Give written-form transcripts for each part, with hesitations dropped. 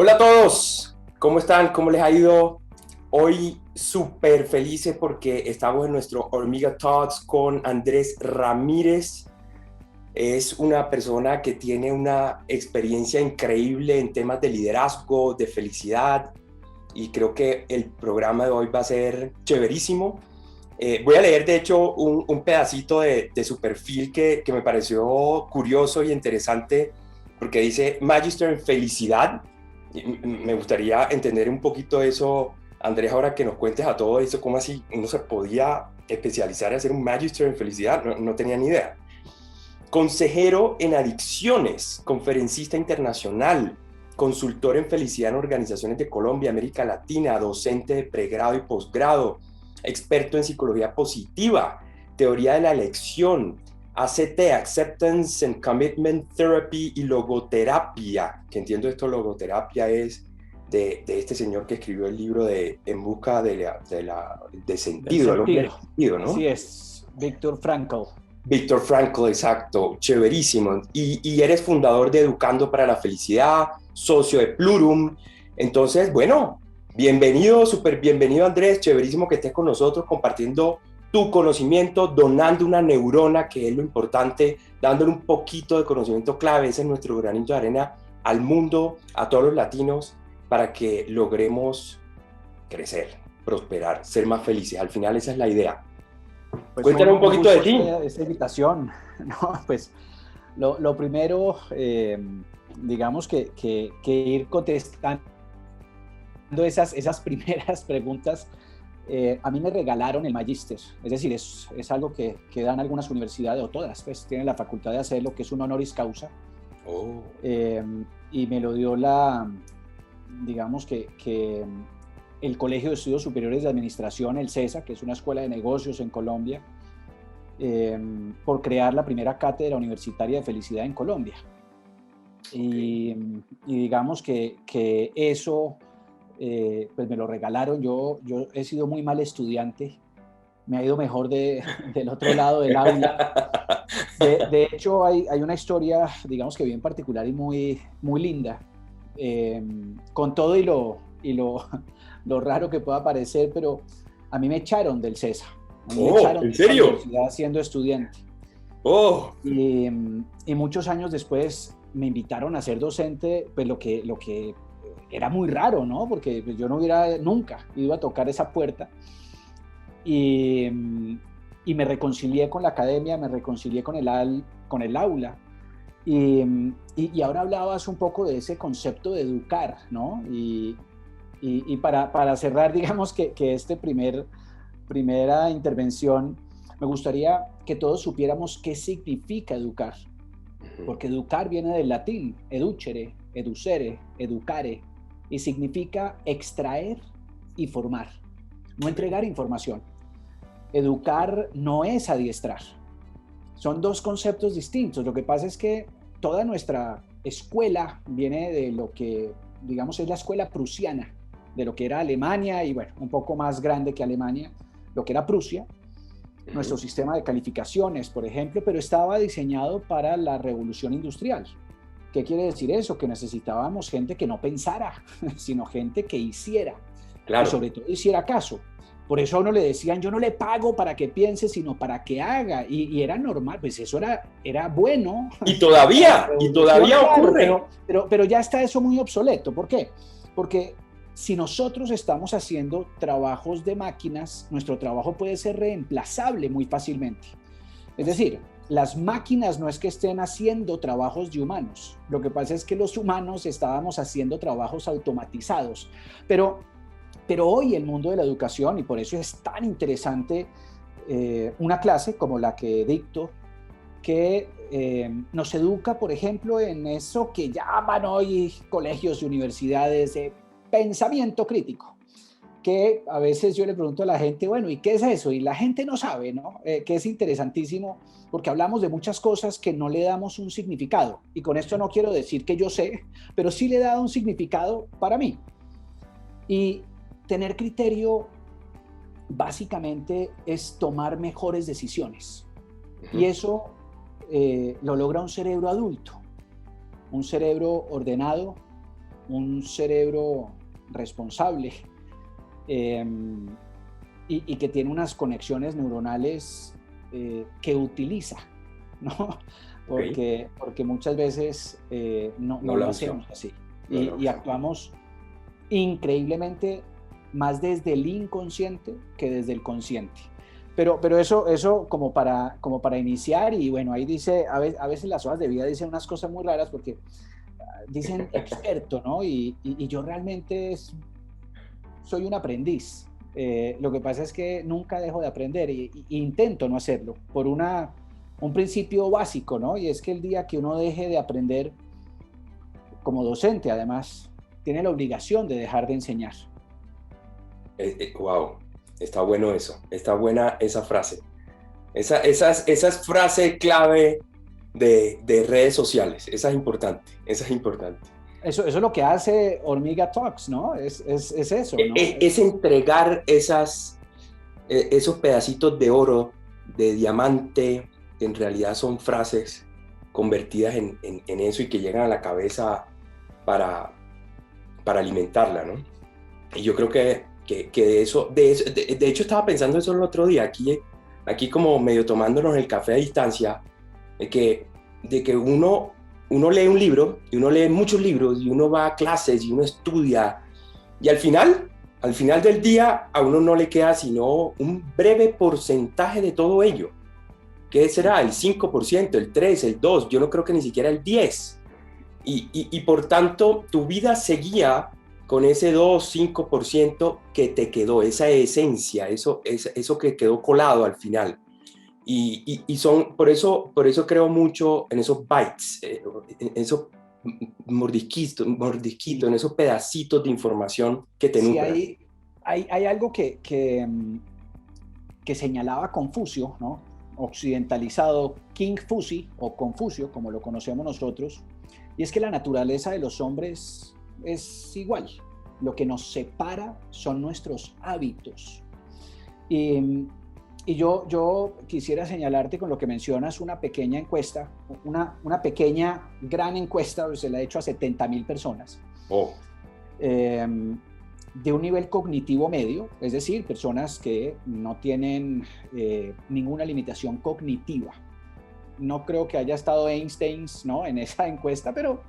Hola a todos, ¿cómo están? ¿Cómo les ha ido? Hoy súper felices porque estamos en nuestro Hormiga Talks con Andrés Ramírez. Es una persona que tiene una experiencia increíble en temas de liderazgo, de felicidad, y creo que el programa de hoy va a ser chéverísimo. Voy a leer, de hecho, un pedacito de su perfil que me pareció curioso y interesante, porque dice Magister en Felicidad. Me gustaría entender un poquito eso, Andrés, ahora que nos cuentes a todo eso, cómo así uno se podía especializar y hacer un Magister en Felicidad. No tenía ni idea. Consejero en adicciones, conferencista internacional, consultor en felicidad en organizaciones de Colombia, América Latina, docente de pregrado y posgrado, experto en psicología positiva, teoría de la elección, ACT, Acceptance and Commitment Therapy, y logoterapia, que entiendo esto, logoterapia es de este señor que escribió el libro de En busca de Del sentido, el hombre del sentido. sentido, ¿no? Así es, Víctor Frankl. Víctor Frankl, exacto, chéverísimo. Y eres fundador de Educando para la Felicidad, socio de Plurum. Entonces, bueno, bienvenido, súper bienvenido, Andrés, chéverísimo que estés con nosotros compartiendo tu conocimiento, donando una neurona, que es lo importante, dándole un poquito de conocimiento clave. Ese es nuestro granito de arena al mundo, a todos los latinos, para que logremos crecer, prosperar, ser más felices. Al final esa es la idea. Pues Cuéntanos un muy poquito de justo ti. esta invitación. No, pues lo primero, digamos que ir contestando esas primeras preguntas. A mí me regalaron el magíster, es decir, es algo que dan algunas universidades, o todas, pues tienen la facultad de hacerlo, que es un honoris causa. Oh. Eh, y me lo dio digamos que el Colegio de Estudios Superiores de Administración, el CESA, que es una escuela de negocios en Colombia, por crear la primera cátedra universitaria de felicidad en Colombia. Okay. Y digamos que eso, pues me lo regalaron. Yo he sido muy mal estudiante, me ha ido mejor del otro lado del aula. De hecho, hay una historia, digamos que bien particular y muy linda, con todo lo raro que pueda parecer, pero a mí me echaron del CESA, a mí me Oh, echaron ¿en de esa serio? universidad siendo estudiante. Oh, Y muchos años después me invitaron a ser docente, pues lo que era muy raro, ¿no? Porque pues, yo no hubiera nunca ido a tocar esa puerta. Y, y me reconcilié con la academia, me reconcilié con el aula. Y ahora hablabas un poco de ese concepto de educar, ¿no? Y para cerrar, digamos que primera intervención, me gustaría que todos supiéramos qué significa educar, porque educar viene del latín, educere, educere, educare, y significa extraer y formar, no okay. entregar información. Educar no es adiestrar. Son dos conceptos distintos. Lo que pasa es que toda nuestra escuela viene de lo que, digamos, es la escuela prusiana, de lo que era Alemania y, bueno, un poco más grande que Alemania, lo que era Prusia. Nuestro sistema de calificaciones, por ejemplo, pero estaba diseñado para la revolución industrial. ¿Qué quiere decir eso? Que necesitábamos gente que no pensara, sino gente que hiciera, y Claro. sobre todo hiciera caso. Por eso a uno le decían, yo no le pago para que piense, sino para que haga. Y era normal, pues eso era bueno para la Y revolución, todavía claro, ocurre. pero ya está eso muy obsoleto. ¿Por qué? Porque si nosotros estamos haciendo trabajos de máquinas, nuestro trabajo puede ser reemplazable muy fácilmente. Es Así. decir, las máquinas no es que estén haciendo trabajos de humanos. Lo que pasa es que los humanos estábamos haciendo trabajos automatizados. Pero, pero hoy el mundo de la educación, y por eso es tan interesante una clase como la que dicto, que nos educa, por ejemplo, en eso que llaman hoy colegios y universidades de pensamiento crítico, que a veces yo le pregunto a la gente, bueno, ¿y qué es eso? Y la gente no sabe, ¿no? Que es interesantísimo porque hablamos de muchas cosas que no le damos un significado. Y con esto no quiero decir que yo sé, pero sí le he dado un significado para mí. Y tener criterio básicamente es tomar mejores decisiones. Y eso lo logra un cerebro adulto, un cerebro ordenado, un cerebro responsable y que tiene unas conexiones neuronales que utiliza, ¿no? Porque muchas veces no lo hacemos así y actuamos increíblemente más desde el inconsciente que desde el consciente. Pero eso como para iniciar, y bueno, ahí dice, a veces las hojas de vida dicen unas cosas muy raras porque dicen experto, ¿no? Y yo realmente soy un aprendiz. Lo que pasa es que nunca dejo de aprender e intento no hacerlo por un principio básico, ¿no? Y es que el día que uno deje de aprender como docente, además, tiene la obligación de dejar de enseñar. Wow, está bueno eso, está buena esa frase. Esas frases clave de redes sociales, esa es importante, esa es importante. Eso es lo que hace Hormiga Talks, ¿no? Es eso, ¿no? Es entregar esos pedacitos de oro, de diamante, que en realidad son frases convertidas en eso y que llegan a la cabeza para alimentarla, ¿no? Y yo creo que de hecho estaba pensando eso el otro día, aquí como medio tomándonos el café a distancia, de que uno lee un libro, y uno lee muchos libros, y uno va a clases, y uno estudia, y al final del día a uno no le queda sino un breve porcentaje de todo ello. ¿Qué será? El 5%, el 3%, el 2%, yo no creo que ni siquiera el 10%. Y por tanto, tu vida seguía con ese 2-5% que te quedó, esa esencia, eso que quedó colado al final. Y son, por eso creo mucho en esos bytes, en esos mordisquitos, en esos pedacitos de información que te nutren. Sí, hay algo que señalaba Confucio, ¿no? Occidentalizado King Fusi o Confucio, como lo conocemos nosotros, y es que la naturaleza de los hombres es igual. Lo que nos separa son nuestros hábitos. Y yo quisiera señalarte con lo que mencionas una pequeña encuesta, una pequeña, gran encuesta, se la he hecho a 70,000 personas. De un nivel cognitivo medio, es decir, personas que no tienen ninguna limitación cognitiva. No creo que haya estado Einstein, ¿no?, en esa encuesta, pero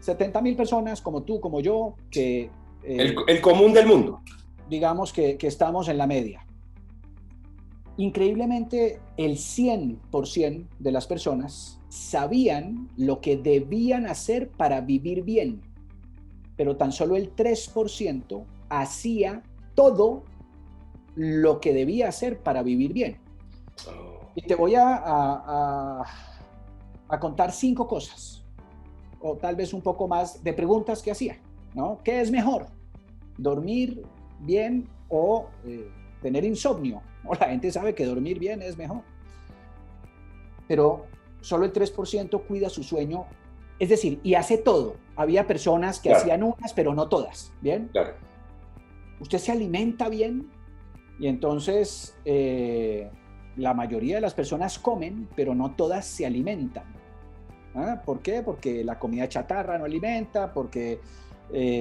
70,000 personas como tú, como yo, que... el común del mundo. Digamos que estamos en la media. Increíblemente, el 100% de las personas sabían lo que debían hacer para vivir bien, pero tan solo el 3% hacía todo lo que debía hacer para vivir bien. Y te voy a contar 5 cosas, o tal vez un poco más de preguntas que hacía, ¿no? ¿Qué es mejor? ¿Dormir bien o tener insomnio? ¿No? La gente sabe que dormir bien es mejor. Pero solo el 3% cuida su sueño, es decir, y hace todo. Había personas que hacían unas, pero no todas, ¿bien? Claro. Usted se alimenta bien y entonces la mayoría de las personas comen, pero no todas se alimentan. ¿Ah? ¿Por qué? Porque la comida chatarra no alimenta, porque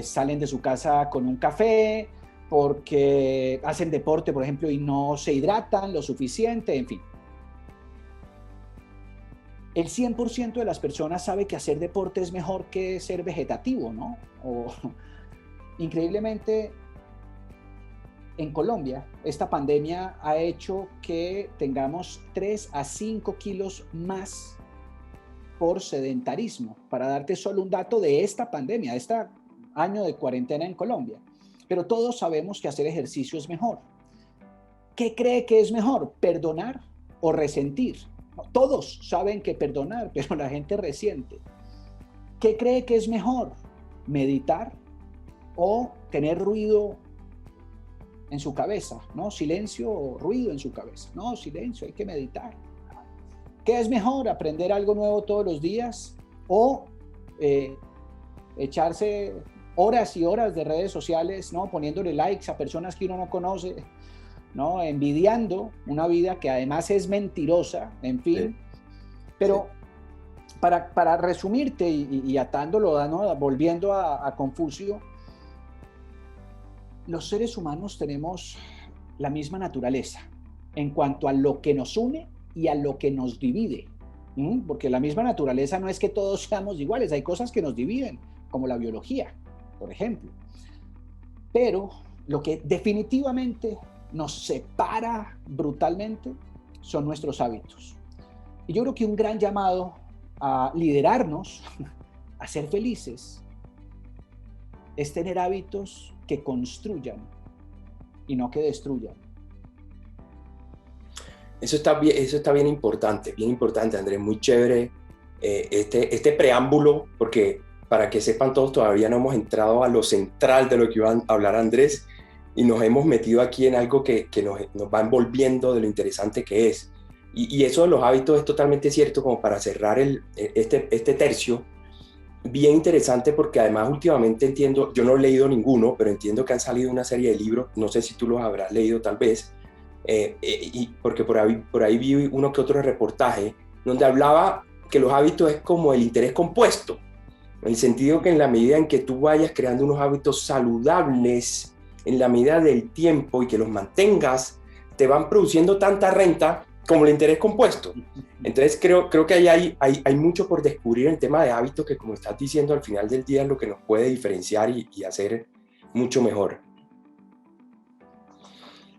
salen de su casa con un café, porque hacen deporte, por ejemplo, y no se hidratan lo suficiente, en fin. El 100% de las personas sabe que hacer deporte es mejor que ser vegetativo, ¿no? Increíblemente, en Colombia, esta pandemia ha hecho que tengamos 3 a 5 kilos más por sedentarismo, para darte solo un dato de esta pandemia, de este año de cuarentena en Colombia. Pero todos sabemos que hacer ejercicio es mejor. ¿Qué cree que es mejor? ¿Perdonar o resentir? Todos saben que perdonar, pero la gente resiente. ¿Qué cree que es mejor? ¿Meditar o tener ruido en su cabeza? ¿No? Silencio o ruido en su cabeza. No, silencio, hay que meditar. ¿Qué es mejor? ¿Aprender algo nuevo todos los días o echarse horas y horas de redes sociales, ¿no?, poniéndole likes a personas que uno no conoce, ¿no?, envidiando una vida que además es mentirosa, en fin? Sí. Pero para resumirte y atándolo, ¿no? Volviendo a Confucio, los seres humanos tenemos la misma naturaleza en cuanto a lo que nos une y a lo que nos divide. Porque la misma naturaleza no es que todos seamos iguales, hay cosas que nos dividen, como la biología, por ejemplo. Pero lo que definitivamente nos separa brutalmente son nuestros hábitos. Y yo creo que un gran llamado a liderarnos, a ser felices, es tener hábitos que construyan y no que destruyan. Eso está bien importante, Andrés, muy chévere este preámbulo, porque para que sepan todos, todavía no hemos entrado a lo central de lo que iba a hablar Andrés y nos hemos metido aquí en algo que nos va envolviendo de lo interesante que es. Y eso de los hábitos es totalmente cierto, como para cerrar este tercio, bien interesante, porque además últimamente entiendo, yo no he leído ninguno, pero entiendo que han salido una serie de libros, no sé si tú los habrás leído tal vez, y porque por ahí vi uno que otro reportaje donde hablaba que los hábitos es como el interés compuesto, en el sentido que en la medida en que tú vayas creando unos hábitos saludables en la medida del tiempo y que los mantengas, te van produciendo tanta renta como el interés compuesto. Entonces creo que ahí hay mucho por descubrir en el tema de hábitos, que como estás diciendo, al final del día es lo que nos puede diferenciar y hacer mucho mejor.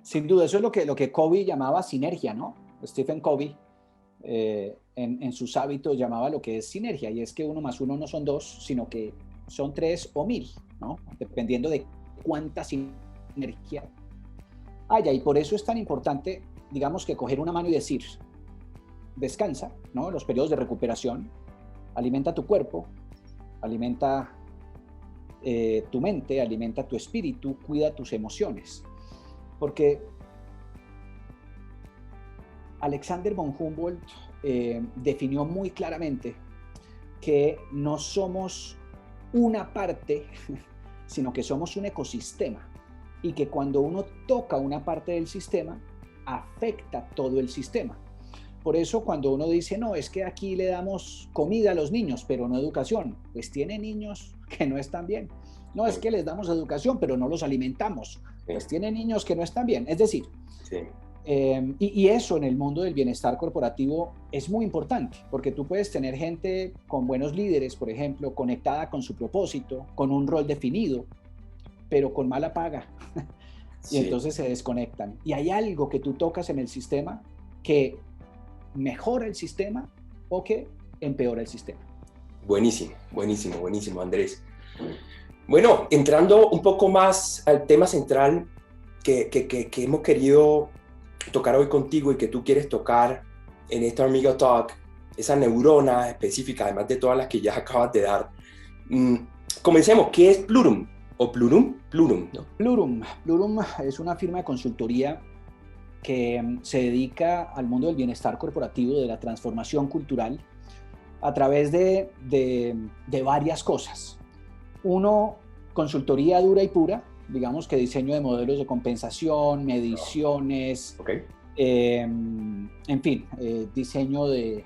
Sin duda, eso es lo que Covey llamaba sinergia, ¿no? Stephen Covey, en sus hábitos llamaba lo que es sinergia, y es que 1 más 1 no son 2, sino que son 3 o 1000, ¿no? Dependiendo de cuánta sinergia haya. Y por eso es tan importante, digamos, que coger una mano y decir, descansa, ¿no? Los periodos de recuperación, alimenta tu cuerpo, alimenta tu mente, alimenta tu espíritu, cuida tus emociones. Porque Alexander von Humboldt definió muy claramente que no somos una parte, sino que somos un ecosistema, y que cuando uno toca una parte del sistema, afecta todo el sistema. Por eso cuando uno dice, no, es que aquí le damos comida a los niños, pero no educación, pues tiene niños que no están bien. No, es que les damos educación, pero no los alimentamos, pues tiene niños que no están bien. Es decir, sí. Y eso en el mundo del bienestar corporativo es muy importante, porque tú puedes tener gente con buenos líderes, por ejemplo, conectada con su propósito, con un rol definido, pero con mala paga. Y sí, entonces se desconectan. Y hay algo que tú tocas en el sistema que mejora el sistema o que empeora el sistema. Buenísimo, buenísimo, buenísimo, Andrés. Bueno, entrando un poco más al tema central que hemos querido tocar hoy contigo y que tú quieres tocar en esta Amigo Talk, esa neurona específica, además de todas las que ya acabas de dar. Comencemos. ¿Qué es Plurum? ¿O Plurum? Plurum, ¿no? Plurum es una firma de consultoría que se dedica al mundo del bienestar corporativo, de la transformación cultural, a través de varias cosas. Uno, consultoría dura y pura, digamos que diseño de modelos de compensación, mediciones, en fin, diseño de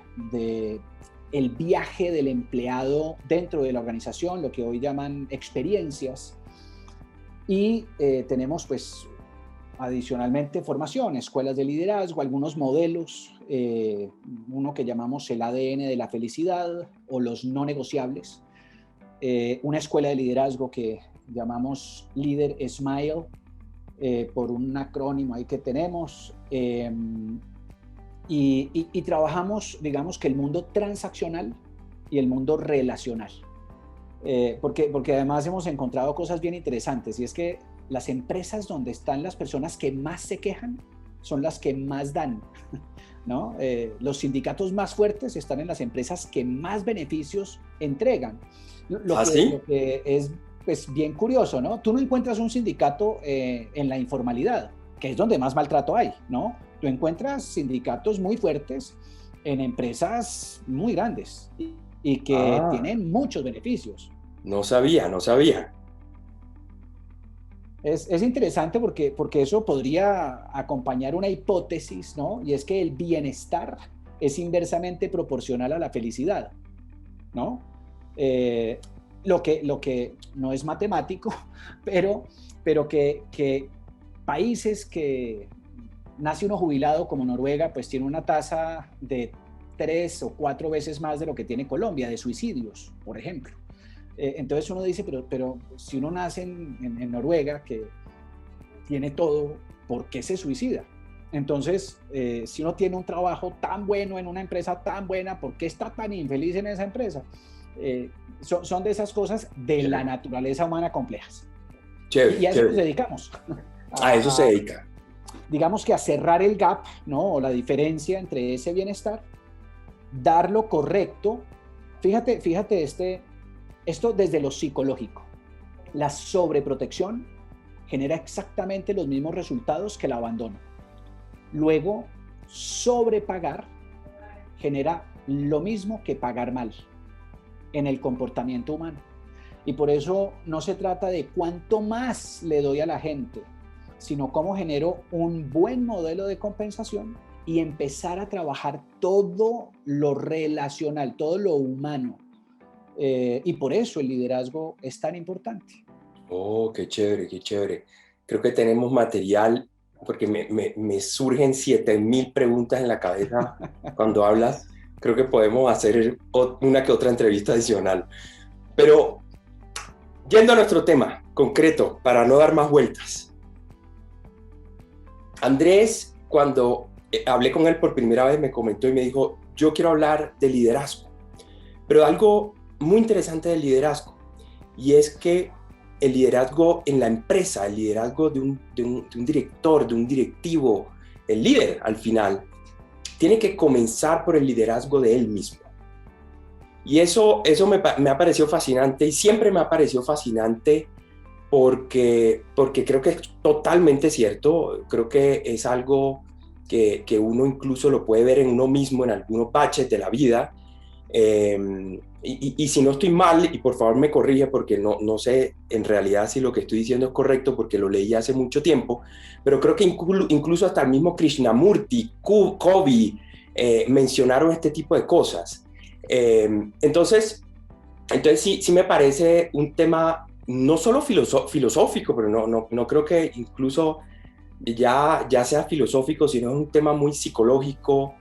el viaje del empleado dentro de la organización, lo que hoy llaman experiencias. Y tenemos pues adicionalmente formación, escuelas de liderazgo, algunos modelos, uno que llamamos el ADN de la felicidad o los no negociables, una escuela de liderazgo que llamamos Leader Smile, por un acrónimo ahí que tenemos, y trabajamos, digamos, que el mundo transaccional y el mundo relacional, porque además hemos encontrado cosas bien interesantes, y es que las empresas donde están las personas que más se quejan son las que más dan, ¿no? Los sindicatos más fuertes están en las empresas que más beneficios entregan. Lo que es pues bien curioso, ¿no? Tú no encuentras un sindicato en la informalidad, que es donde más maltrato hay, ¿no? Tú encuentras sindicatos muy fuertes en empresas muy grandes y que tienen muchos beneficios. No sabía. Es interesante porque eso podría acompañar una hipótesis, ¿no? Y es que el bienestar es inversamente proporcional a la felicidad. ¿no? Eh, lo que no es matemático, pero que países que nace uno jubilado como Noruega, pues tiene una tasa de 3 o 4 veces más de lo que tiene Colombia, de suicidios, por ejemplo. Entonces uno dice, pero si uno nace en Noruega, que tiene todo, ¿por qué se suicida? Entonces, si uno tiene un trabajo tan bueno en una empresa tan buena, ¿por qué está tan infeliz en esa empresa? Son de esas cosas de la naturaleza humana complejas. Y Chévere, a eso nos chévere. dedicamos. A eso se A, dedica. digamos que a cerrar el gap, ¿no? O la diferencia entre ese bienestar, dar lo correcto. Fíjate esto desde lo psicológico. La sobreprotección genera exactamente los mismos resultados que el abandono. Luego, sobrepagar genera lo mismo que pagar mal en el comportamiento humano. Y por eso no se trata de cuánto más le doy a la gente, sino cómo genero un buen modelo de compensación y empezar a trabajar todo lo relacional, todo lo humano. Y por eso el liderazgo es tan importante. Oh, qué chévere, qué chévere. Creo que tenemos material porque me surgen 7000 preguntas en la cabeza cuando hablas. Creo que podemos hacer una que otra entrevista adicional. Pero yendo a nuestro tema concreto, para no dar más vueltas. Andrés, cuando hablé con él por primera vez, me comentó y me dijo, yo quiero hablar de liderazgo, pero algo muy interesante del liderazgo, y es que el liderazgo en la empresa, el liderazgo de un director, de un directivo, el líder al final, tiene que comenzar por el liderazgo de él mismo. Y eso me ha parecido fascinante y siempre me ha parecido fascinante porque creo que es totalmente cierto. Creo que es algo que uno incluso lo puede ver en uno mismo en algunos baches de la vida. Y si no estoy mal, y por favor me corrige porque no sé en realidad si lo que estoy diciendo es correcto porque lo leí hace mucho tiempo, pero creo que incluso hasta el mismo Krishnamurti, Covey, mencionaron este tipo de cosas. Entonces sí me parece un tema no solo filosófico, pero no creo que incluso ya sea filosófico, sino es un tema muy psicológico,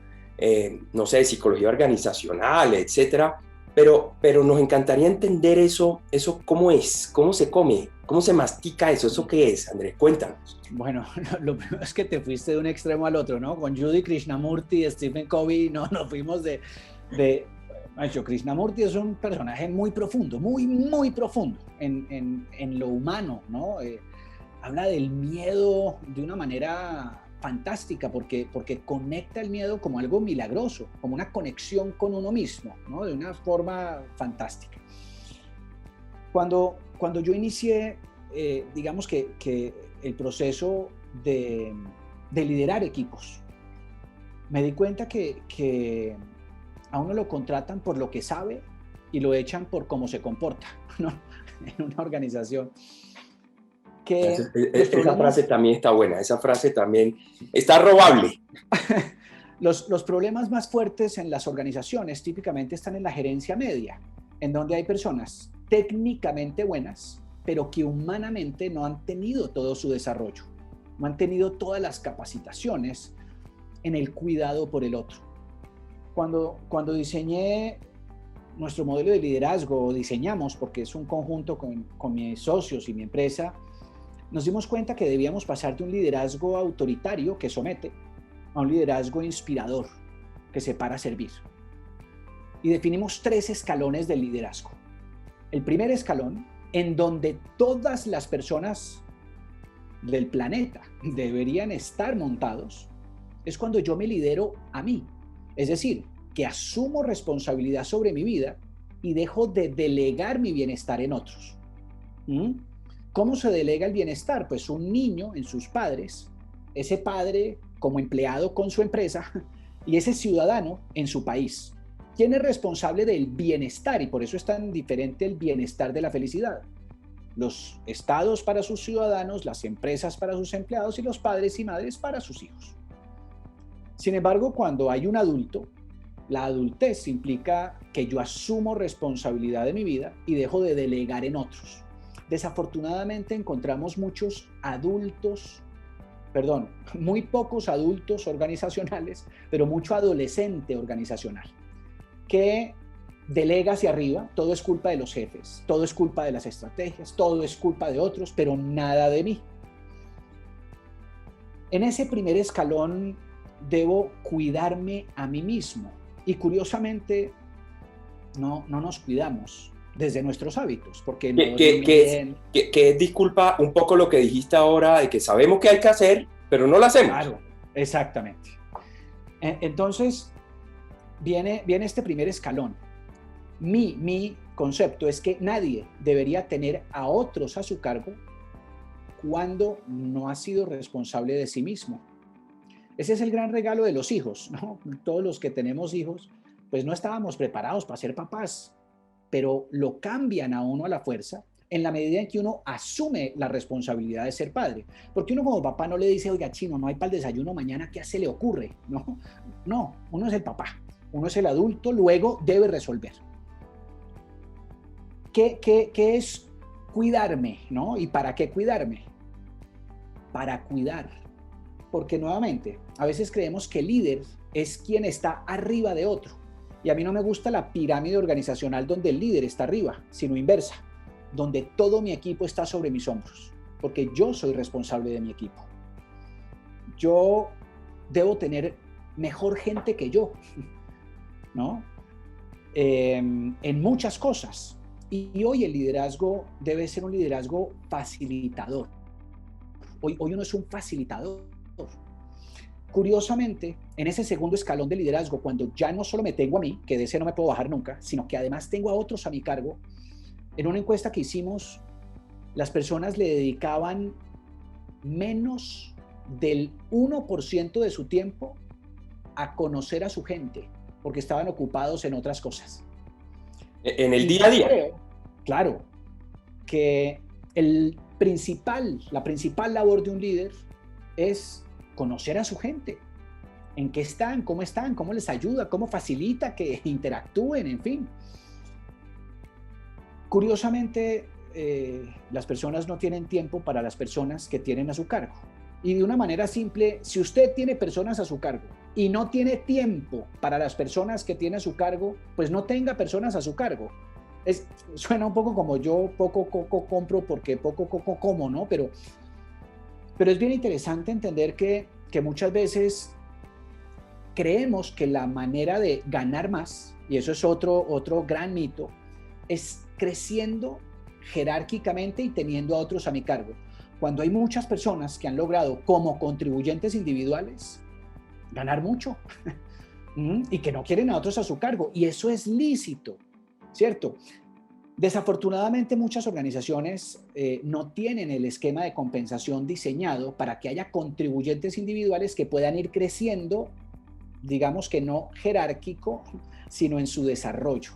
no sé, psicología organizacional, etcétera. Pero nos encantaría entender eso cómo es, cómo se come, cómo se mastica eso qué es, Andrés, cuéntanos. Bueno, lo primero es que te fuiste de un extremo al otro, ¿no? Con Judy Krishnamurti, Stephen Covey, no, nos fuimos de Krishnamurti es un personaje muy profundo, muy profundo en lo humano, ¿no? Habla del miedo de una manera fantástica porque conecta el miedo como algo milagroso, como una conexión con uno mismo, ¿no? De una forma fantástica. Cuando yo inicié, digamos que el proceso de liderar equipos, me di cuenta que a uno lo contratan por lo que sabe y lo echan por cómo se comporta, ¿no? En una organización. Esa frase también está buena, esa frase también está robable. Los problemas más fuertes en las organizaciones típicamente están en la gerencia media, en donde hay personas técnicamente buenas, pero que humanamente no han tenido todo su desarrollo, no han tenido todas las capacitaciones en el cuidado por el otro. Cuando diseñé nuestro modelo de liderazgo, diseñamos, porque es un conjunto con mis socios y mi empresa, nos dimos cuenta que debíamos pasar de un liderazgo autoritario que somete a un liderazgo inspirador que se para a servir. Y definimos 3 escalones del liderazgo. El primer escalón, en donde todas las personas del planeta deberían estar montados, es cuando yo me lidero a mí. Es decir, que asumo responsabilidad sobre mi vida y dejo de delegar mi bienestar en otros. ¿Cómo se delega el bienestar? Pues un niño en sus padres, ese padre como empleado con su empresa y ese ciudadano en su país. ¿Quién es responsable del bienestar? Y por eso es tan diferente el bienestar de la felicidad. Los estados para sus ciudadanos, las empresas para sus empleados y los padres y madres para sus hijos. Sin embargo, cuando hay un adulto, La adultez implica que yo asumo responsabilidad de mi vida y dejo de delegar en otros. Desafortunadamente encontramos muy pocos adultos organizacionales, pero mucho adolescente organizacional, que delega hacia arriba, todo es culpa de los jefes, todo es culpa de las estrategias, todo es culpa de otros, pero nada de mí. En ese primer escalón debo cuidarme a mí mismo y curiosamente no nos cuidamos desde nuestros hábitos, porque no dormimos bien. Que disculpa un poco lo que dijiste ahora, de que sabemos que hay que hacer, pero no lo hacemos. Claro, exactamente. Entonces, viene este primer escalón. Mi concepto es que nadie debería tener a otros a su cargo cuando no ha sido responsable de sí mismo. Ese es el gran regalo de los hijos, ¿no? Todos los que tenemos hijos, pues no estábamos preparados para ser papás, pero lo cambian a uno a la fuerza en la medida en que uno asume la responsabilidad de ser padre. Porque uno como papá no le dice, oiga, chino, no hay para el desayuno mañana, ¿qué se le ocurre? No, uno es el papá, uno es el adulto, luego debe resolver. ¿Qué es cuidarme, ¿no? ¿Y para qué cuidarme? Para cuidar. Porque nuevamente, a veces creemos que el líder es quien está arriba de otro. Y a mí no me gusta la pirámide organizacional donde el líder está arriba, sino inversa, donde todo mi equipo está sobre mis hombros, porque yo soy responsable de mi equipo. Yo debo tener mejor gente que yo, ¿no? En muchas cosas. Y hoy el liderazgo debe ser un liderazgo facilitador. Hoy uno es un facilitador. Curiosamente, en ese segundo escalón de liderazgo, cuando ya no solo me tengo a mí, que de ese no me puedo bajar nunca, sino que además tengo a otros a mi cargo, en una encuesta que hicimos, las personas le dedicaban menos del 1% de su tiempo a conocer a su gente, porque estaban ocupados en otras cosas. En el día a día. Creo, claro, que la principal labor de un líder es conocer a su gente, en qué están, cómo les ayuda, cómo facilita que interactúen, en fin. Curiosamente, las personas no tienen tiempo para las personas que tienen a su cargo. Y de una manera simple, si usted tiene personas a su cargo y no tiene tiempo para las personas que tiene a su cargo, pues no tenga personas a su cargo. Suena un poco como yo poco coco compro porque poco coco como, ¿no? Pero es bien interesante entender que muchas veces creemos que la manera de ganar más, y eso es otro gran mito, es creciendo jerárquicamente y teniendo a otros a mi cargo. Cuando hay muchas personas que han logrado como contribuyentes individuales ganar mucho y que no quieren a otros a su cargo, y eso es lícito, ¿cierto? Desafortunadamente muchas organizaciones no tienen el esquema de compensación diseñado para que haya contribuyentes individuales que puedan ir creciendo, digamos que no jerárquico, sino en su desarrollo,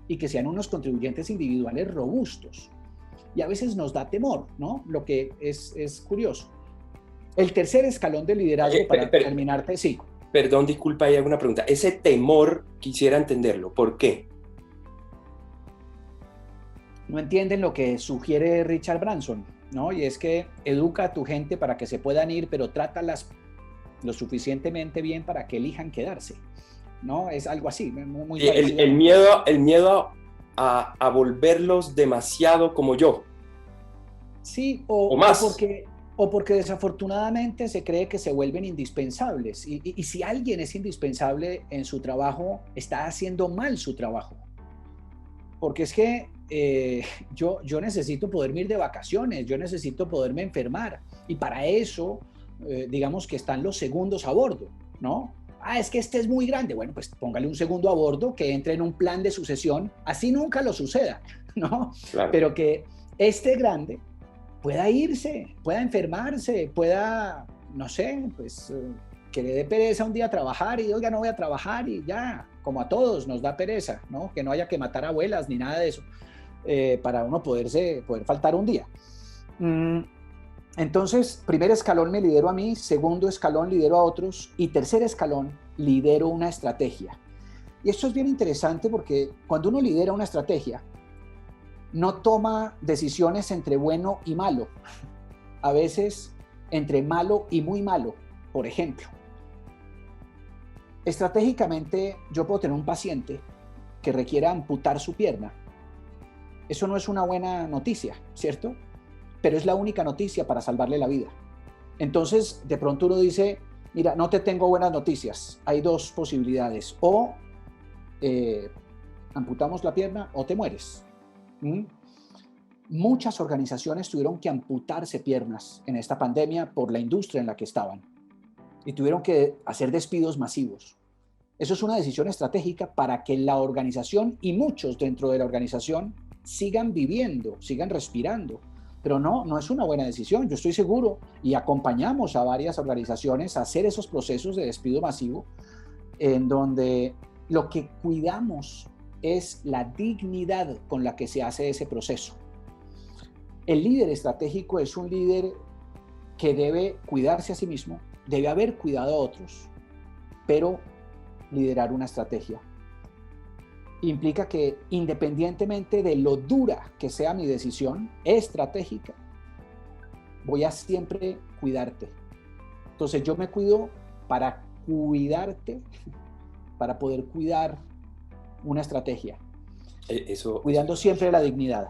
y que sean unos contribuyentes individuales robustos. Y a veces nos da temor, ¿no? Lo que es curioso. El tercer escalón de liderazgo, para terminarte, sí. Perdón, disculpa, hay alguna pregunta. Ese temor quisiera entenderlo. ¿Por qué? No entienden lo que sugiere Richard Branson, ¿no? Y es que educa a tu gente para que se puedan ir, pero trátalas lo suficientemente bien para que elijan quedarse, ¿no? Es algo así, muy parecido. El miedo a volverlos demasiado como yo. Sí, o más. O porque desafortunadamente se cree que se vuelven indispensables. Y si alguien es indispensable en su trabajo, está haciendo mal su trabajo. Porque es que yo necesito poderme ir de vacaciones, yo necesito poderme enfermar. Y para eso, digamos que están los segundos a bordo, ¿no? Es que este es muy grande. Bueno, pues póngale un segundo a bordo que entre en un plan de sucesión. Así nunca lo suceda, ¿no? Claro. Pero que este grande pueda irse, pueda enfermarse, pueda, no sé, pues que le dé pereza un día a trabajar y oiga, no voy a trabajar y ya, como a todos nos da pereza, ¿no? Que no haya que matar abuelas ni nada de eso, para uno poder faltar un día. Entonces, primer escalón me lidero a mí, segundo escalón lidero a otros y tercer escalón lidero una estrategia. Y esto es bien interesante porque cuando uno lidera una estrategia, no toma decisiones entre bueno y malo, a veces entre malo y muy malo. Por ejemplo, estratégicamente yo puedo tener un paciente que requiera amputar su pierna. Eso no es una buena noticia, ¿cierto? Pero es la única noticia para salvarle la vida. Entonces, de pronto uno dice, mira, no te tengo buenas noticias. Hay dos posibilidades. O amputamos la pierna o te mueres. ¿Mm? Muchas organizaciones tuvieron que amputarse piernas en esta pandemia por la industria en la que estaban y tuvieron que hacer despidos masivos. Eso es una decisión estratégica para que la organización y muchos dentro de la organización sigan viviendo, sigan respirando. Pero no es una buena decisión. Yo estoy seguro y acompañamos a varias organizaciones a hacer esos procesos de despido masivo en donde lo que cuidamos es la dignidad con la que se hace ese proceso. El líder estratégico es un líder que debe cuidarse a sí mismo, debe haber cuidado a otros, pero liderar una estrategia implica que independientemente de lo dura que sea mi decisión estratégica, voy a siempre cuidarte. Entonces yo me cuido para cuidarte, para poder cuidar una estrategia. Cuidando siempre la dignidad.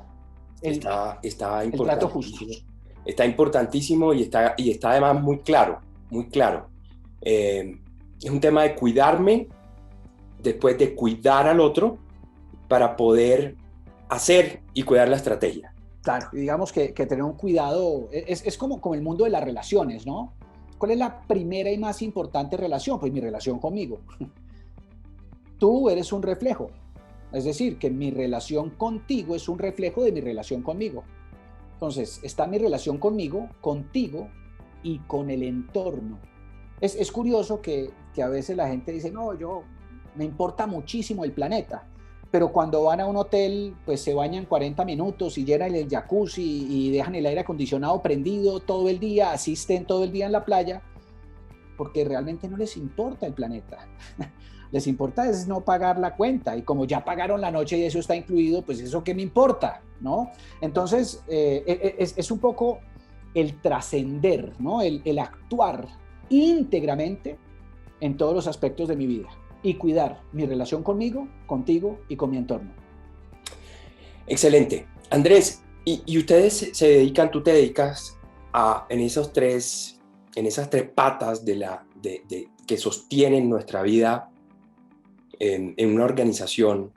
Está el trato justo. Está importantísimo y está además muy claro, muy claro. Es un tema de cuidarme, después de cuidar al otro para poder hacer y cuidar la estrategia. Claro, y digamos que tener un cuidado es como el mundo de las relaciones, ¿no? ¿Cuál es la primera y más importante relación? Pues mi relación conmigo. Tú eres un reflejo, es decir, que mi relación contigo es un reflejo de mi relación conmigo. Entonces, está mi relación conmigo, contigo y con el entorno. Es curioso que a veces la gente dice, no, me importa muchísimo el planeta, pero cuando van a un hotel, pues se bañan 40 minutos y llenan el jacuzzi y dejan el aire acondicionado prendido todo el día, asisten todo el día en la playa, porque realmente no les importa el planeta. Les importa es no pagar la cuenta, y como ya pagaron la noche y eso está incluido, pues eso qué me importa, ¿no? Entonces, es un poco el trascender, ¿no? El actuar íntegramente en todos los aspectos de mi vida y cuidar mi relación conmigo, contigo y con mi entorno. Excelente. Andrés, y ustedes se dedican, tú te dedicas en esas tres patas que sostienen nuestra vida en una organización.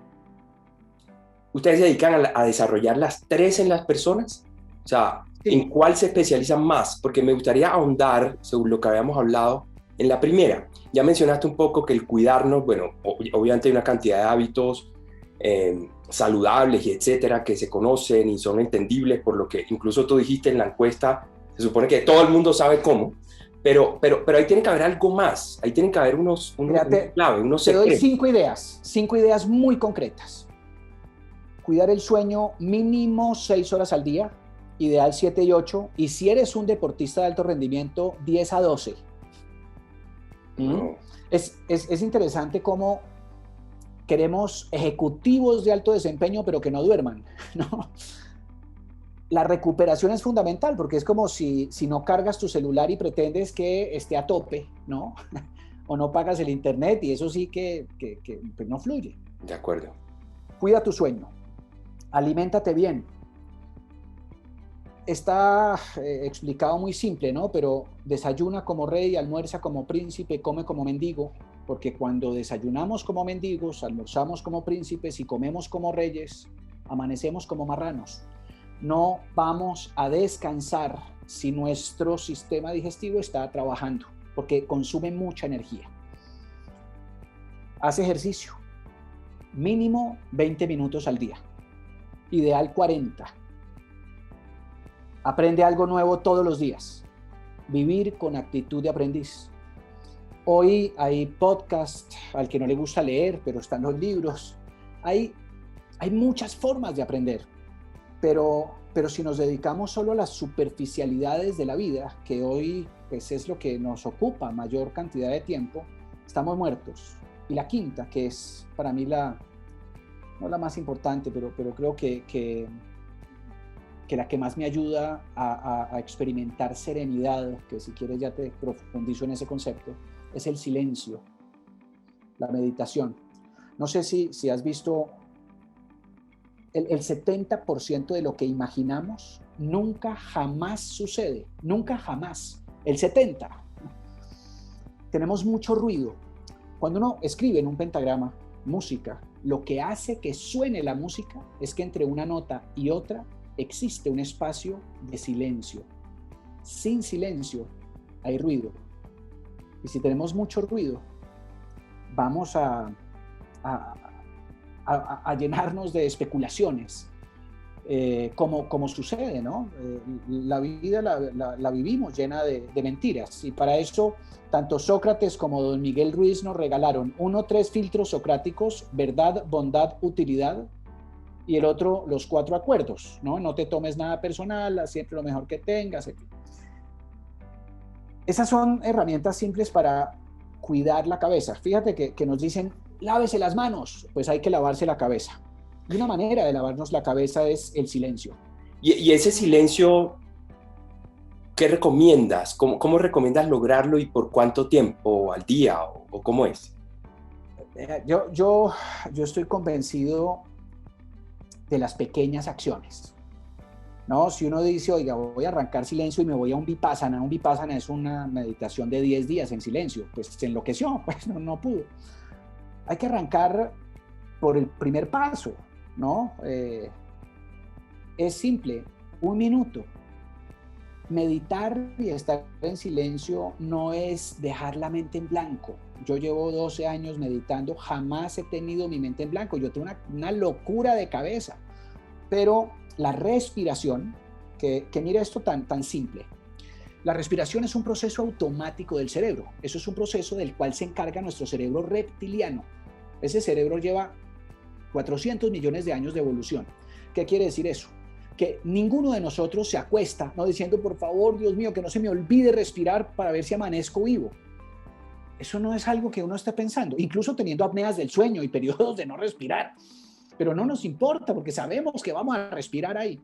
¿Ustedes se dedican a desarrollar las tres en las personas? O sea, sí. ¿En cuál se especializan más? Porque me gustaría ahondar, según lo que habíamos hablado, en la primera. Ya mencionaste un poco que el cuidarnos, bueno, obviamente hay una cantidad de hábitos saludables y etcétera que se conocen y son entendibles, por lo que incluso tú dijiste en la encuesta, se supone que todo el mundo sabe cómo, pero ahí tiene que haber algo más, ahí tienen que haber unos clave, unos secretos. Te doy 5 ideas muy concretas. Cuidar el sueño mínimo 6 horas al día, ideal 7 y 8, y si eres un deportista de alto rendimiento, 10 a 12. No. Es interesante cómo queremos ejecutivos de alto desempeño, pero que no duerman, ¿no? La recuperación es fundamental, porque es como si no cargas tu celular y pretendes que esté a tope, ¿no? O no pagas el internet, y eso sí que pues no fluye. De acuerdo. Cuida tu sueño, aliméntate bien. Está explicado muy simple, ¿no? Pero desayuna como rey, almuerza como príncipe, come como mendigo, porque cuando desayunamos como mendigos, almorzamos como príncipes y comemos como reyes, amanecemos como marranos. No vamos a descansar si nuestro sistema digestivo está trabajando, porque consume mucha energía. Haz ejercicio, mínimo 20 minutos al día, ideal 40. Aprende algo nuevo todos los días. Vivir con actitud de aprendiz. Hoy hay podcast, al que no le gusta leer, pero están los libros. Hay muchas formas de aprender, pero si nos dedicamos solo a las superficialidades de la vida, que hoy pues, es lo que nos ocupa mayor cantidad de tiempo, estamos muertos. Y la quinta, que es para mí no la más importante, pero creo que la que más me ayuda a experimentar serenidad, que si quieres ya te profundizo en ese concepto, es el silencio, la meditación. No sé si has visto el 70% de lo que imaginamos nunca jamás sucede, nunca jamás. El 70%. Tenemos mucho ruido. Cuando uno escribe en un pentagrama música, lo que hace que suene la música es que entre una nota y otra existe un espacio de silencio. Sin silencio hay ruido. Y si tenemos mucho ruido, vamos a llenarnos de especulaciones, como sucede, ¿no? La vida la vivimos llena de mentiras, y para eso tanto Sócrates como don Miguel Ruiz nos regalaron 3 filtros socráticos: verdad, bondad, utilidad, y el otro, los 4 acuerdos, ¿no? No te tomes nada personal, haz siempre lo mejor que tengas. Esas son herramientas simples para cuidar la cabeza. Fíjate que nos dicen, lávese las manos, pues hay que lavarse la cabeza. Y una manera de lavarnos la cabeza es el silencio. Y ese silencio, ¿qué recomiendas? ¿Cómo recomiendas lograrlo y por cuánto tiempo al día o cómo es? Yo estoy convencido de las pequeñas acciones, ¿no? Si uno dice, oiga, voy a arrancar silencio y me voy a un vipassana es una meditación de 10 días en silencio, pues se enloqueció, pues no pudo. Hay que arrancar por el primer paso, ¿no? Es simple, 1 minuto. Meditar y estar en silencio no es dejar la mente en blanco. Yo llevo 12 años meditando, jamás he tenido mi mente en blanco. Yo tengo una locura de cabeza. Pero la respiración, que mira esto tan simple. La respiración es un proceso automático del cerebro. Eso es un proceso del cual se encarga nuestro cerebro reptiliano. Ese cerebro lleva 400 millones de años de evolución. ¿Qué quiere decir eso? Que ninguno de nosotros se acuesta, ¿no? Diciendo, por favor, Dios mío, que no se me olvide respirar para ver si amanezco vivo. Eso no es algo que uno esté pensando, incluso teniendo apneas del sueño y periodos de no respirar. Pero no nos importa porque sabemos que vamos a respirar ahí.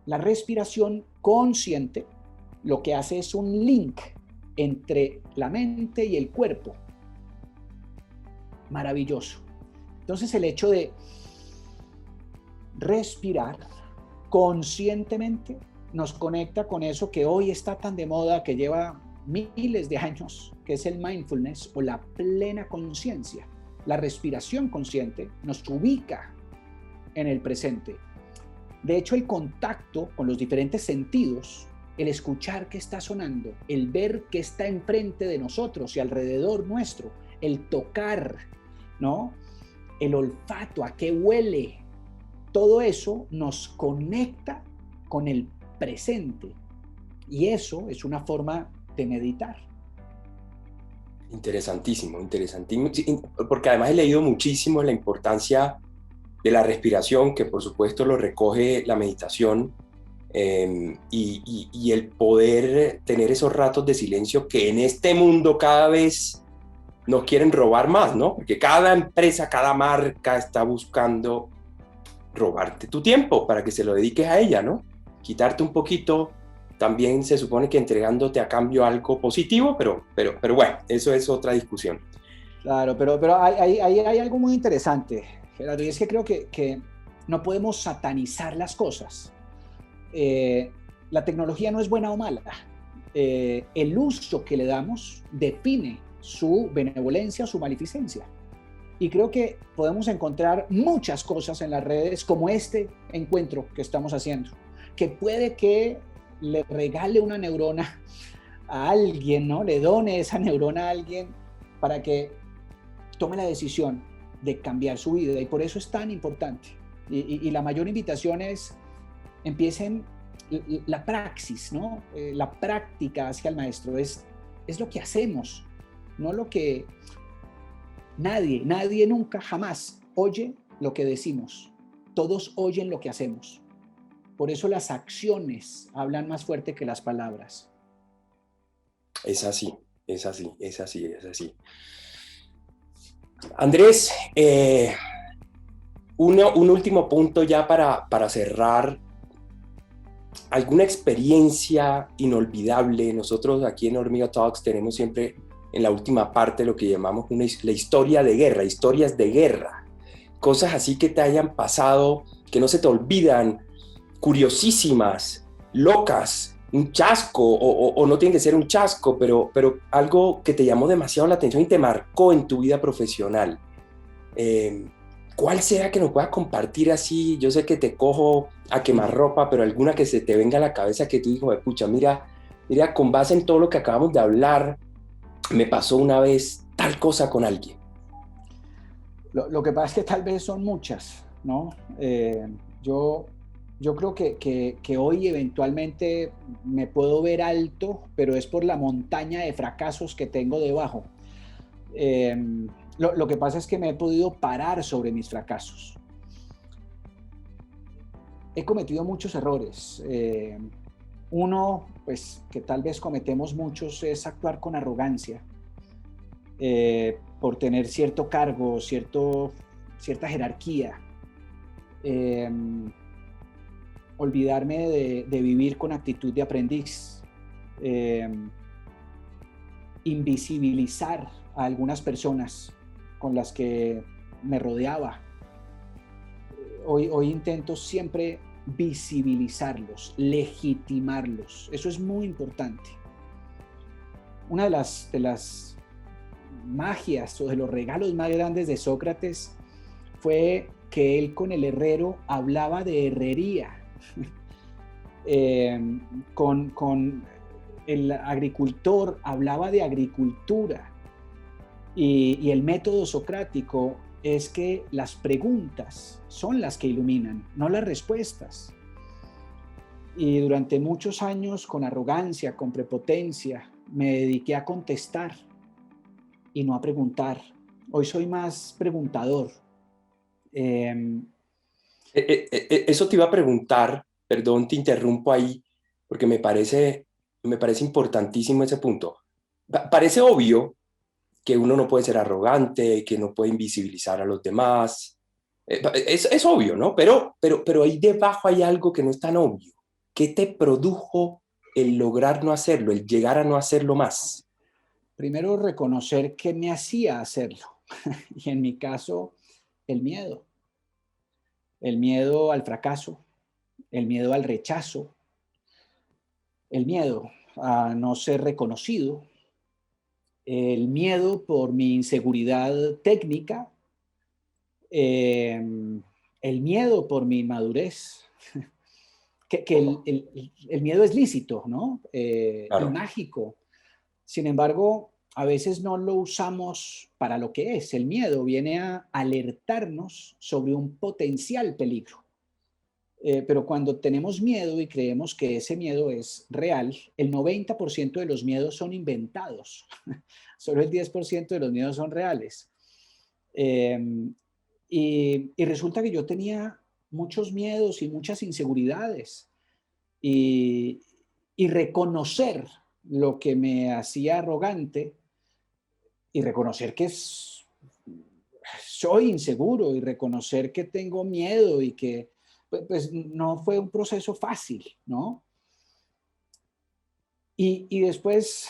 La respiración consciente lo que hace es un link entre la mente y el cuerpo. Maravilloso. Entonces el hecho de respirar conscientemente nos conecta con eso que hoy está tan de moda, que lleva miles de años, que es el mindfulness o la plena conciencia. La respiración consciente nos ubica en el presente. De hecho, el contacto con los diferentes sentidos, el escuchar qué está sonando, el ver qué está enfrente de nosotros y alrededor nuestro, el tocar, ¿no? El olfato, a qué huele, todo eso nos conecta con el presente. Y eso es una forma de meditar. Interesantísimo, interesantísimo, porque además he leído muchísimo la importancia de la respiración, que por supuesto lo recoge la meditación, y el poder tener esos ratos de silencio que en este mundo cada vez nos quieren robar más, ¿no? Porque cada empresa, cada marca está buscando robarte tu tiempo para que se lo dediques a ella, ¿no? Quitarte un poquito, también se supone que entregándote a cambio algo positivo, pero bueno, eso es otra discusión. Claro, pero hay algo muy interesante, Gerardo, y es que creo que no podemos satanizar las cosas. La tecnología no es buena o mala. El uso que le damos define su benevolencia o su maleficencia. Y creo que podemos encontrar muchas cosas en las redes, como este encuentro que estamos haciendo, que puede que le regale una neurona a alguien, ¿no? Le done esa neurona a alguien para que tome la decisión de cambiar su vida. Y por eso es tan importante. Y la mayor invitación es: empiecen la praxis, ¿no? La práctica hacia el maestro es lo que hacemos, no lo que... Nadie nunca, jamás oye lo que decimos. Todos oyen lo que hacemos. Por eso las acciones hablan más fuerte que las palabras. Es así, Es así, es así, es así. Andrés, un último punto ya para cerrar. ¿Alguna experiencia inolvidable? Nosotros aquí en Hormiga Talks tenemos siempre en la última parte lo que llamamos la historia de guerra, historias de guerra. Cosas así que te hayan pasado, que no se te olvidan, curiosísimas, locas, un chasco, o no tiene que ser un chasco, pero algo que te llamó demasiado la atención y te marcó en tu vida profesional. Eh, ¿Cuál será que nos puedas compartir así? Yo sé que te cojo a quemarropa, pero alguna que se te venga a la cabeza que tú dices, pucha, mira, con base en todo lo que acabamos de hablar, me pasó una vez tal cosa con alguien. Lo que pasa es que tal vez son muchas, ¿no? Yo, yo creo que hoy eventualmente me puedo ver alto, pero es por la montaña de fracasos que tengo debajo. Eh, lo que pasa es que me he podido parar sobre mis fracasos. He cometido muchos errores. Uno, pues que tal vez cometemos muchos, es actuar con arrogancia. Por tener cierto cargo, cierta jerarquía. Olvidarme de vivir con actitud de aprendiz. Invisibilizar a algunas personas con las que me rodeaba. Hoy intento siempre visibilizarlos, legitimarlos. Eso es muy importante. Una de las magias o de los regalos más grandes de Sócrates fue que él con el herrero hablaba de herrería. Con el agricultor hablaba de agricultura. Y el método socrático es que las preguntas son las que iluminan, no las respuestas. Y durante muchos años, con arrogancia, con prepotencia, me dediqué a contestar y no a preguntar. Hoy soy más preguntador. Eso te iba a preguntar, perdón, te interrumpo ahí, porque me parece importantísimo ese punto. Parece obvio que uno no puede ser arrogante, que no puede invisibilizar a los demás. Es obvio, ¿no? Pero ahí debajo hay algo que no es tan obvio. ¿Qué te produjo el lograr no hacerlo, el llegar a no hacerlo más? Primero, reconocer qué me hacía hacerlo. Y en mi caso, el miedo. El miedo al fracaso, el miedo al rechazo, el miedo a no ser reconocido, el miedo por mi inseguridad técnica, el miedo por mi inmadurez, que el miedo es lícito, ¿no? Y Claro. mágico. Sin embargo, a veces no lo usamos para lo que es. El miedo viene a alertarnos sobre un potencial peligro. Pero cuando tenemos miedo y creemos que ese miedo es real, el 90% de los miedos son inventados. Solo el 10% de los miedos son reales. Eh, y resulta que yo tenía muchos miedos y muchas inseguridades. Y, y reconocer lo que me hacía arrogante y reconocer que soy inseguro y reconocer que tengo miedo y que pues no fue un proceso fácil, ¿no? Y después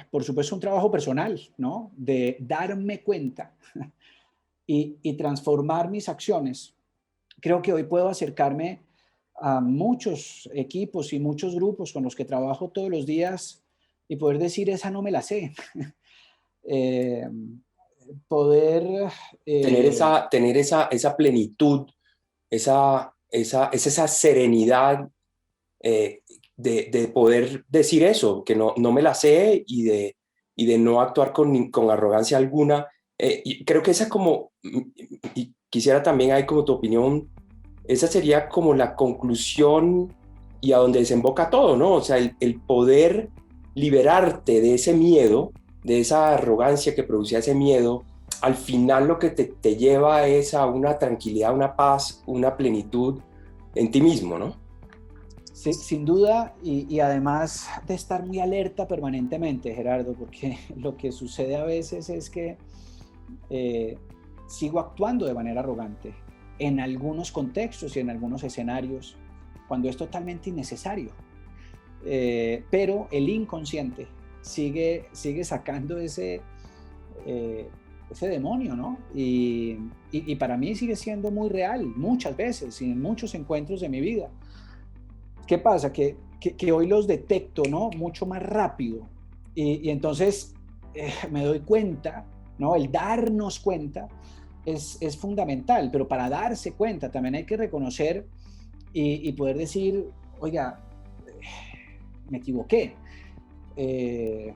por supuesto, un trabajo personal, ¿no? De darme cuenta y transformar mis acciones. Creo que hoy puedo acercarme a muchos equipos y muchos grupos con los que trabajo todos los días y poder decir, esa no me la sé. eh, poder... Tener esa plenitud, esa serenidad de poder decir eso, que no me la sé y de no actuar con arrogancia alguna. Y creo que esa como, y quisiera también ahí como tu opinión, esa sería como la conclusión y a donde desemboca todo, ¿no? O sea, el poder liberarte de ese miedo, de esa arrogancia que producía ese miedo, al final lo que te lleva es a una tranquilidad, una paz, una plenitud en ti mismo, ¿no? Sí, sin duda, y además de estar muy alerta permanentemente, Gerardo, porque lo que sucede a veces es que sigo actuando de manera arrogante en algunos contextos y en algunos escenarios, cuando es totalmente innecesario. Pero el inconsciente sigue sacando ese demonio, ¿no? Y para mí sigue siendo muy real, muchas veces, y en muchos encuentros de mi vida. ¿Qué pasa? Que hoy los detecto, ¿no? Mucho más rápido. Y entonces me doy cuenta, ¿no? El darnos cuenta es fundamental, pero para darse cuenta también hay que reconocer y poder decir, oiga, me equivoqué. Y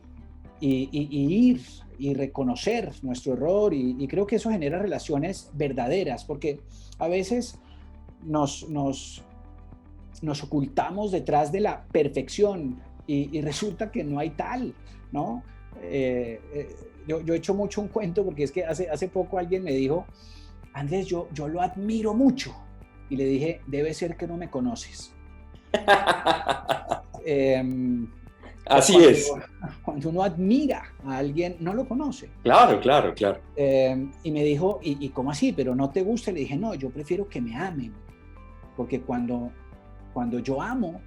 ir y reconocer nuestro error, y creo que eso genera relaciones verdaderas, porque a veces nos ocultamos detrás de la perfección y resulta que no hay tal, ¿no? Yo he hecho mucho un cuento, porque es que hace poco alguien me dijo, Andrés, yo lo admiro mucho, y le dije, debe ser que no me conoces. Así cuando, es. cuando uno admira a alguien, no lo conoce. Claro, claro, claro. Y me dijo, ¿y cómo así? ¿Pero no te gusta? Le dije, no, yo prefiero que me amen, porque cuando yo amo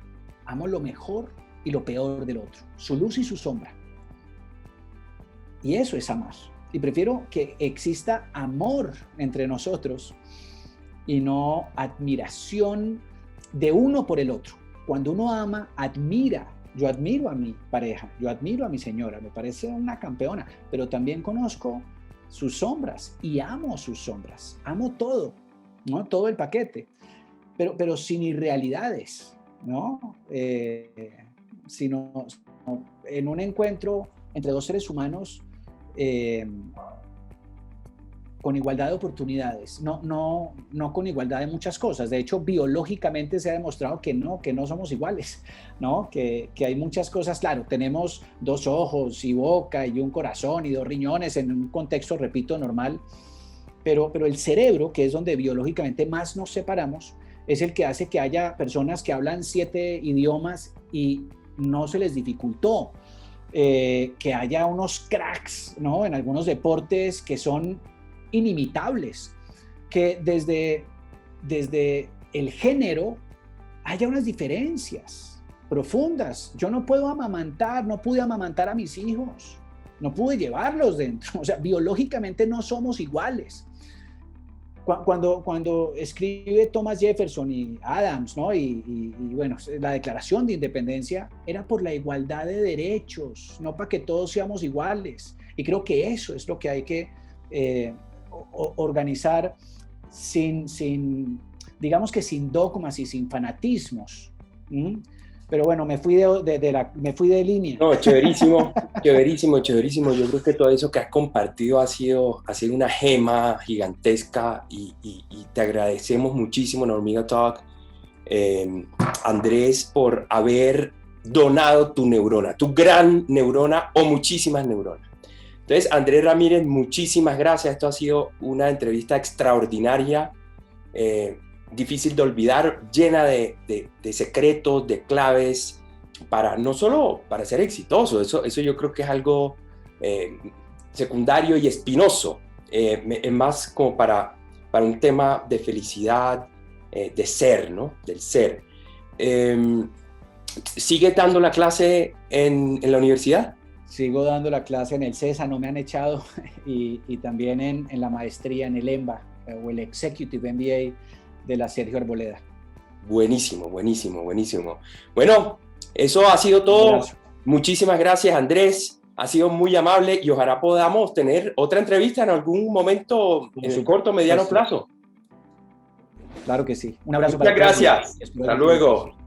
lo mejor y lo peor del otro, su luz y su sombra. Y eso es amar. Y prefiero que exista amor entre nosotros y no admiración de uno por el otro. Cuando uno ama, admira. Yo admiro a mi pareja, yo admiro a mi señora, me parece una campeona, pero también conozco sus sombras y amo sus sombras. Amo todo, ¿no? Todo el paquete, pero sin irrealidades, ¿no? Sino en un encuentro entre dos seres humanos con igualdad de oportunidades, no con igualdad de muchas cosas. De hecho, biológicamente se ha demostrado que no somos iguales, ¿no? Que hay muchas cosas, claro, tenemos 2 ojos y boca y un corazón y 2 riñones en un contexto, repito, normal, pero el cerebro, que es donde biológicamente más nos separamos, es el que hace que haya personas que hablan 7 idiomas y no se les dificultó. Que haya unos cracks, ¿no? En algunos deportes que son inimitables, que desde el género haya unas diferencias profundas. Yo no puedo amamantar, no pude amamantar a mis hijos, no pude llevarlos dentro, o sea, biológicamente no somos iguales. Cuando escribe Thomas Jefferson y Adams, ¿no? y bueno, la Declaración de Independencia era por la igualdad de derechos, no para que todos seamos iguales. Y creo que eso es lo que hay que organizar digamos que sin dogmas y sin fanatismos. Pero bueno, me fui de línea. No, chéverísimo, chéverísimo, chéverísimo. Yo creo que todo eso que has compartido ha sido una gema gigantesca y te agradecemos muchísimo en Hormiga Talk, Andrés, por haber donado tu neurona, tu gran neurona o muchísimas neuronas. Entonces, Andrés Ramírez, muchísimas gracias. Esto ha sido una entrevista extraordinaria, difícil de olvidar, llena de secretos, de claves, no solo para ser exitoso, eso yo creo que es algo secundario y espinoso, es más como para un tema de felicidad, de ser, ¿no? Del ser. ¿Sigue dando la clase en la universidad? Sigo dando la clase en el CESA, no me han echado, y también en la maestría en el EMBA, o el Executive MBA de la Sergio Arboleda. Buenísimo, buenísimo, buenísimo. Bueno, eso ha sido todo. Muchísimas gracias, Andrés. Ha sido muy amable y ojalá podamos tener otra entrevista en algún momento en su corto o mediano plazo. Claro que sí. Un abrazo para todos. Muchas gracias. Hasta luego.